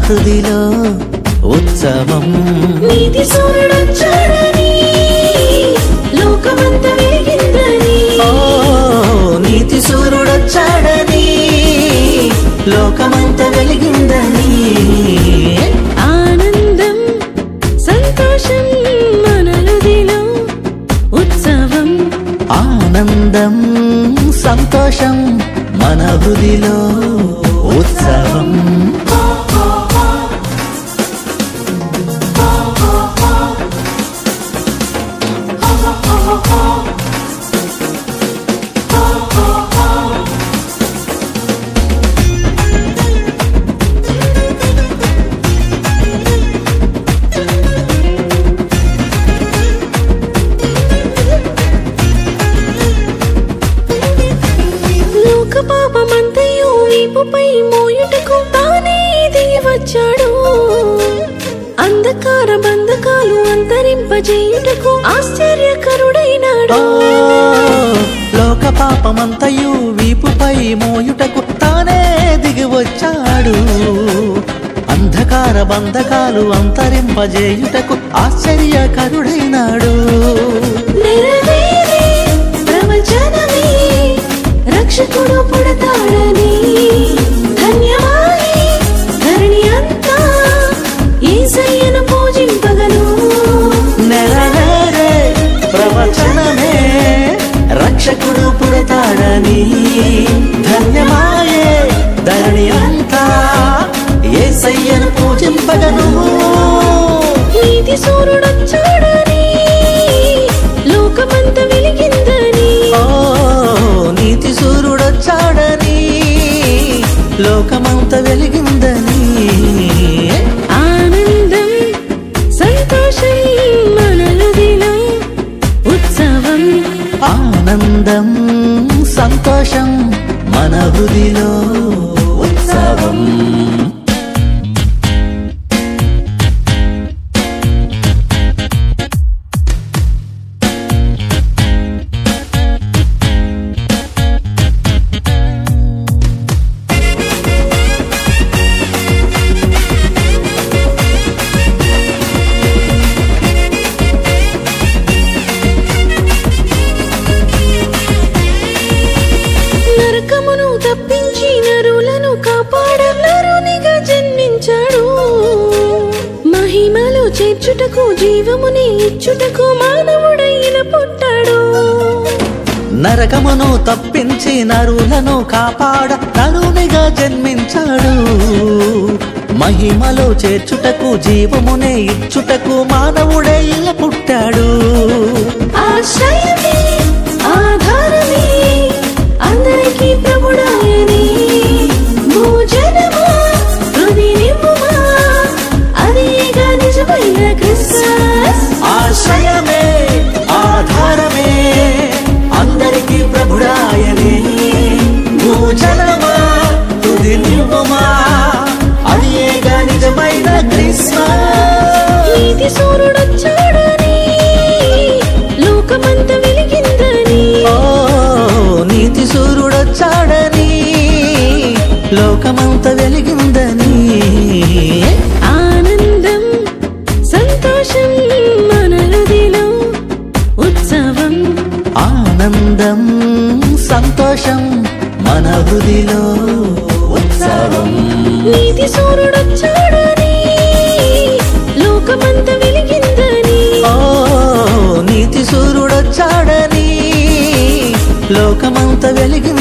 హృదిలో ఉత్సవం. నీతి సూర్యుడొచ్చాడని లోకమంతా వెలిగిందని. ఓ నీతి సూర్యుడొచ్చాడని లోకమంతా వెలిగిందని. ఆనందం సంతోషం మన హృదిలో ఉత్సవం. ఆనందం సంతోషం మన హృదిలో ఉత్సవం. పాపమంతయు వీపుపై మోయుటకు తానే దిగి వచ్చాడు. అంధకార బంధకాలు అంతరింపజేయుటకు ఆశ్చర్యకరుడైనాడు. లోక పాపమంతయు వీపుపై మోయుటకు తానే దిగి వచ్చాడు. అంధకార బంధకాలు అంతరింపజేయుటకు ఆశ్చర్యకరుడైనాడు. నెరవేరే ప్రవచనమే రక్షకుడు పుడతాడని. ధన్యమాయే ధరణి అంతా యేసయ్యను పూజింపగను. నెరవేరే ప్రవచనమే రక్షకుడు పుడతాడని. ధన్యమాయే ధరణి అంతా యేసయ్యను పూజింపగను. నీతి సూర్యుడొచ్చాడని లోకమంతా వెలిగిందని. ఓ నీతి సూర్యుడొచ్చాడని లోకమంతా వెలిగిందని. ఆనందం సంతోషం మన హృదిలో ఉత్సవం. ఆనందం సంతోషం మన హృదిలో ఉత్సవం. నరకమును తప్పించి నరులను కాపాడ నరునిగా జన్మించాడు. మహిమలు చేర్చుటకు జీవముని ఇచ్చుటకు మానవుడైన పుట్టాడు. నరకమును తప్పించి నరులను కాపాడ నరునిగా జన్మించాడు. మహిమలో చేర్చుటకు జీవమునే ఇచ్చుటకు మానవుడే ఇలా పుట్టాడు. ఆశ్రయమే ఆధారమే అందరికీ ప్రభుడాయనే. భోజనమా హృది నింపుమా అదేగా నిజమైన క్రిస్మస్. ఆశ్రయమే ఆధారమే అందరికీ ప్రభుడాయనే. భోజనమా తుది నివ్వమా అదేగా నిజమైన క్రిస్మస్. నీతి సూర్యుడొచ్చాడని లోకమంతా వెలిగిందని. ఓ నీతి సూర్యుడొచ్చాడని లోకమంతా వెలిగిందని. ఆనందం సంతోషం మన హృదిలో ఉత్సవం. ఆనందం సంతోషం మన హృదిలో ఉత్సవం. నీతి సూర్యుడొచ్చాడని లోకమంతా వెలిగిందని. ఓ నీతి సూర్యుడొచ్చాడని లోకమంతా వెలిగి